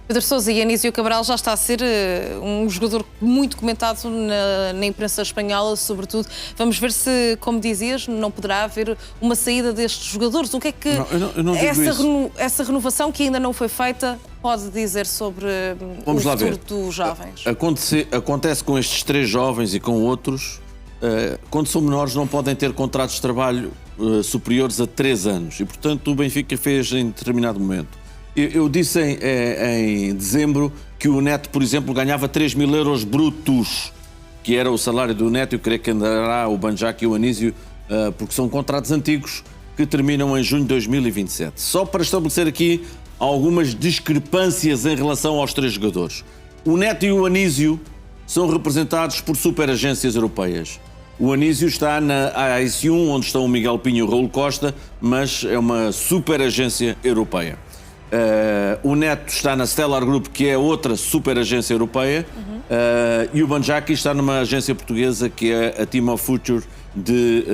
Pedro Sousa, e Anísio Cabral já está a ser um jogador muito comentado na imprensa espanhola, sobretudo. Vamos ver se, como dizias, não poderá haver uma saída destes jogadores. O que é que eu não digo essa renovação que ainda não foi feita pode dizer sobre o futuro dos jovens? Acontece com estes 3 jovens e com outros, quando são menores não podem ter contratos de trabalho superiores a 3 anos. E, portanto, o Benfica fez em determinado momento. Eu disse em dezembro que o Neto, por exemplo, ganhava 3.000 euros brutos, que era o salário do Neto. Eu creio que andará o Banjac e o Anísio, porque são contratos antigos que terminam em junho de 2027. Só para estabelecer aqui algumas discrepâncias em relação aos 3 jogadores. O Neto e o Anísio são representados por superagências europeias. O Anísio está na AS1, onde estão o Miguel Pinho e o Raul Costa, mas é uma superagência europeia. O Neto está na Stellar Group, que é outra superagência europeia, e o Banjac está numa agência portuguesa, que é a Team of Future de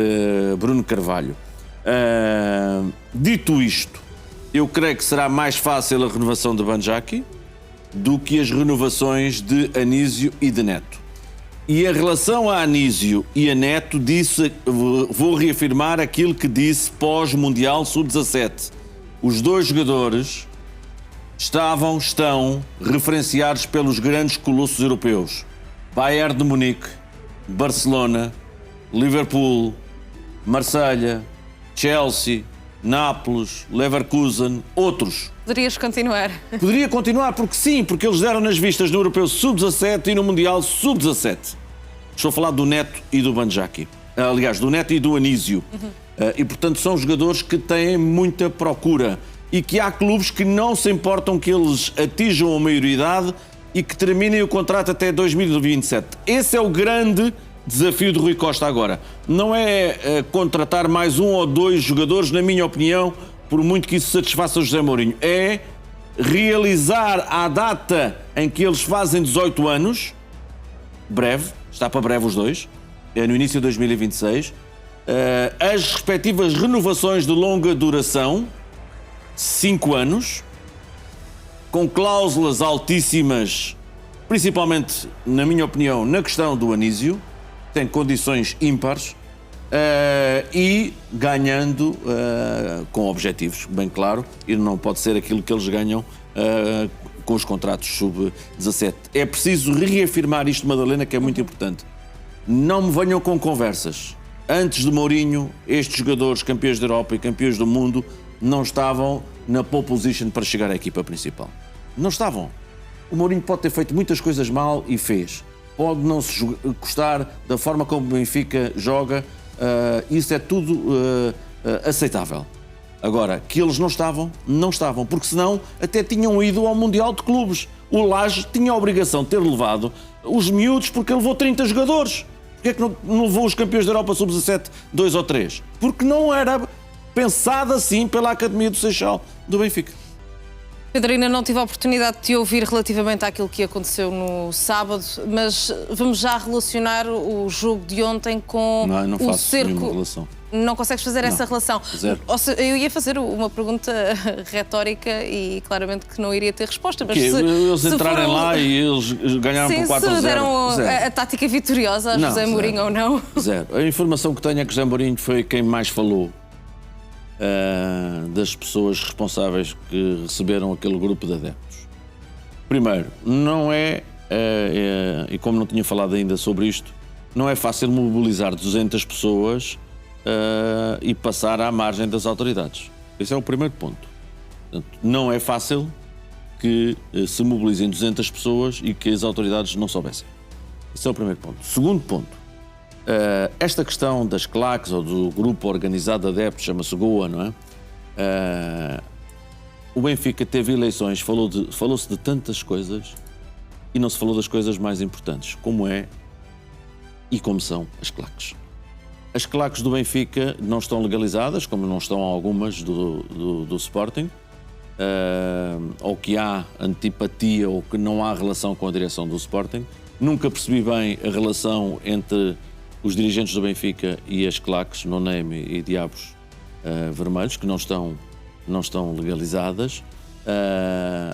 Bruno Carvalho. Dito isto, eu creio que será mais fácil a renovação de Banjac do que as renovações de Anísio e de Neto. E em relação a Anísio e a Neto, vou reafirmar aquilo que disse pós-Mundial Sub-17. Os 2 jogadores estão referenciados pelos grandes colossos europeus. Bayern de Munique, Barcelona, Liverpool, Marselha, Chelsea, Nápoles, Leverkusen, outros. Poderias continuar. Poderia continuar porque sim, porque eles deram nas vistas no Europeu Sub-17 e no Mundial Sub-17. Estou a falar do Neto e do Banjac. Aliás, do Neto e do Anísio. E, portanto, são jogadores que têm muita procura e que há clubes que não se importam que eles atinjam a maioridade e que terminem o contrato até 2027. Esse é o grande desafio de Rui Costa agora. Não é contratar mais 1 ou 2 jogadores, na minha opinião, por muito que isso satisfaça o José Mourinho. É realizar à data em que eles fazem 18 anos, breve, está para breve os 2, é no início de 2026, as respectivas renovações de longa duração, 5 anos, com cláusulas altíssimas, principalmente, na minha opinião, na questão do Anísio, tem condições ímpares, e ganhando com objetivos, bem claro, e não pode ser aquilo que eles ganham com os contratos sub-17. É preciso reafirmar isto, Madalena, que é muito importante. Não me venham com conversas. Antes de Mourinho, estes jogadores campeões da Europa e campeões do mundo não estavam na pole position para chegar à equipa principal. Não estavam. O Mourinho pode ter feito muitas coisas mal e fez. Pode não se gostar da forma como o Benfica joga. Isso é tudo aceitável. Agora, que eles não estavam, porque senão até tinham ido ao Mundial de Clubes. O Laje tinha a obrigação de ter levado os miúdos porque ele levou 30 jogadores. Porquê é que não levou os campeões da Europa Sub-17 2 ou 3? Porque não era pensado assim pela Academia do Seixal do Benfica. Pedro, ainda não tive a oportunidade de te ouvir relativamente àquilo que aconteceu no sábado, mas vamos já relacionar o jogo de ontem com não o faço cerco. nenhuma relação. Não consegues fazer essa relação? Zero. Eu ia fazer uma pergunta retórica e claramente que não iria ter resposta. Mas eles entrarem lá e eles ganharam por 4-0. Se deram a tática vitoriosa a José Mourinho ou não? Zero. A informação que tenho é que José Mourinho foi quem mais falou das pessoas responsáveis que receberam aquele grupo de adeptos. Primeiro, não é, e como não tinha falado ainda sobre isto, não é fácil mobilizar 200 pessoas e passar à margem das autoridades. Esse é o primeiro ponto. Portanto, não é fácil que se mobilizem 200 pessoas e que as autoridades não soubessem. Esse é o primeiro ponto. Segundo ponto, esta questão das claques ou do grupo organizado de adeptos, chama-se GOA, não é? O Benfica teve eleições, falou-se de tantas coisas e não se falou das coisas mais importantes, como é e como são as claques. As claques do Benfica não estão legalizadas, como não estão algumas do Sporting, ou que há antipatia ou que não há relação com a direção do Sporting. Nunca percebi bem a relação entre os dirigentes do Benfica e as claques, No Name e Diabos Vermelhos, que não estão legalizadas.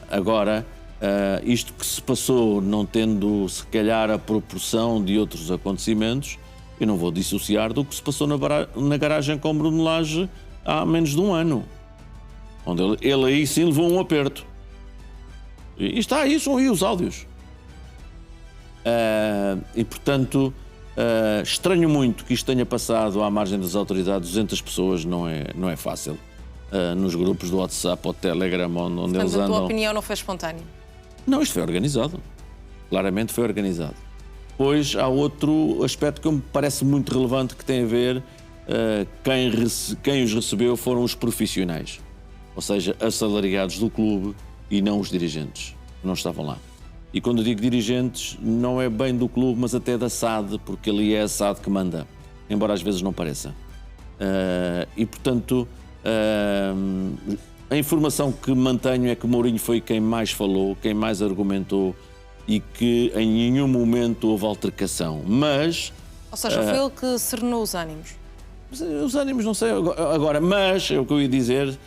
Agora, Isto que se passou, não tendo se calhar a proporção de outros acontecimentos, eu não vou dissociar do que se passou na garagem com Bruno Lage há menos de um ano, onde ele aí sim levou um aperto. E está aí, são aí os áudios. E portanto, estranho muito que isto tenha passado à margem das autoridades. 200 pessoas não é fácil. Nos grupos do WhatsApp ou Telegram, onde eles andam. A tua opinião não foi espontânea? Não, isto foi organizado. Claramente foi organizado. Pois há outro aspecto que me parece muito relevante, que tem a ver, quem os recebeu foram os profissionais, ou seja, assalariados do clube, e não os dirigentes, que não estavam lá. E quando digo dirigentes, não é bem do clube, mas até da SAD, porque ali é a SAD que manda, embora às vezes não pareça. E portanto, a informação que mantenho é que Mourinho foi quem mais falou, quem mais argumentou, e que em nenhum momento houve altercação. Mas... Ou seja, foi ele que serenou os ânimos. Os ânimos não sei agora, mas é o que eu ia dizer,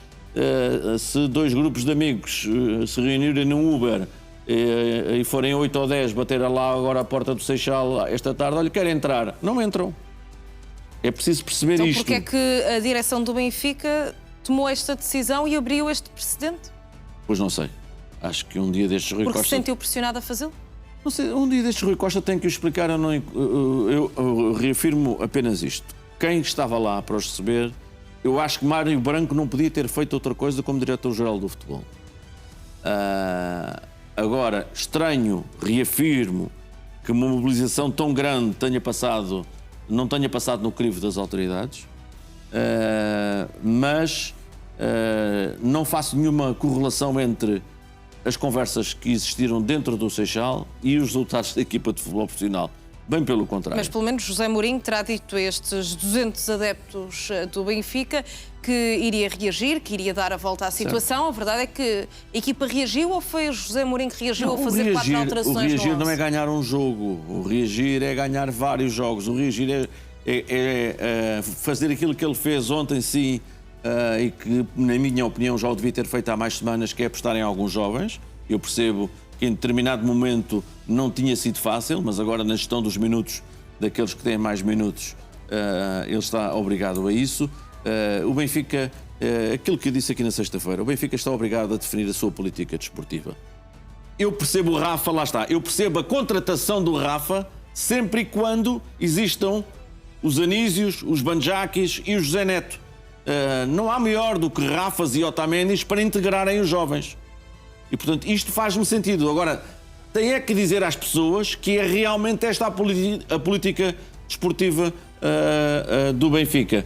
se dois grupos de amigos se reunirem num Uber e forem 8 ou 10 bater lá agora à porta do Seixal esta tarde, olha, querem entrar, não entram. É preciso perceber então, isto. Porque é que a direção do Benfica tomou esta decisão e abriu este precedente? Pois não sei. Acho que um dia destes Rui Porque Costa... se sentiu pressionado a fazê-lo? Não sei, um dia destes Rui Costa tem que o explicar. Eu reafirmo apenas isto. Quem estava lá para os receber, eu acho que Mário Branco não podia ter feito outra coisa como diretor-geral do futebol. Agora, estranho, reafirmo, que uma mobilização tão grande não tenha passado no crivo das autoridades, mas não faço nenhuma correlação entre as conversas que existiram dentro do Seixal e os resultados da equipa de futebol profissional. Bem pelo contrário. Mas pelo menos José Mourinho terá dito a estes 200 adeptos do Benfica que iria reagir, que iria dar a volta à situação. Certo. A verdade é que a equipa reagiu, ou foi José Mourinho que reagiu a fazer 4 alterações no 11? O reagir não é ganhar um jogo, o reagir é ganhar vários jogos, o reagir é fazer aquilo que ele fez ontem, sim, e que, na minha opinião, já o devia ter feito há mais semanas, que é apostar em alguns jovens. Eu percebo que em determinado momento não tinha sido fácil, mas agora na gestão dos minutos, daqueles que têm mais minutos, ele está obrigado a isso. O Benfica, aquilo que eu disse aqui na sexta-feira, o Benfica está obrigado a definir a sua política desportiva. Eu percebo o Rafa, lá está, eu percebo a contratação do Rafa sempre e quando existam os Anísios, os Banjakis e o José Neto. Não há melhor do que Rafas e Otamendi para integrarem os jovens. E, portanto, isto faz-me sentido. Agora, tem é que dizer às pessoas que é realmente esta a política desportiva do Benfica.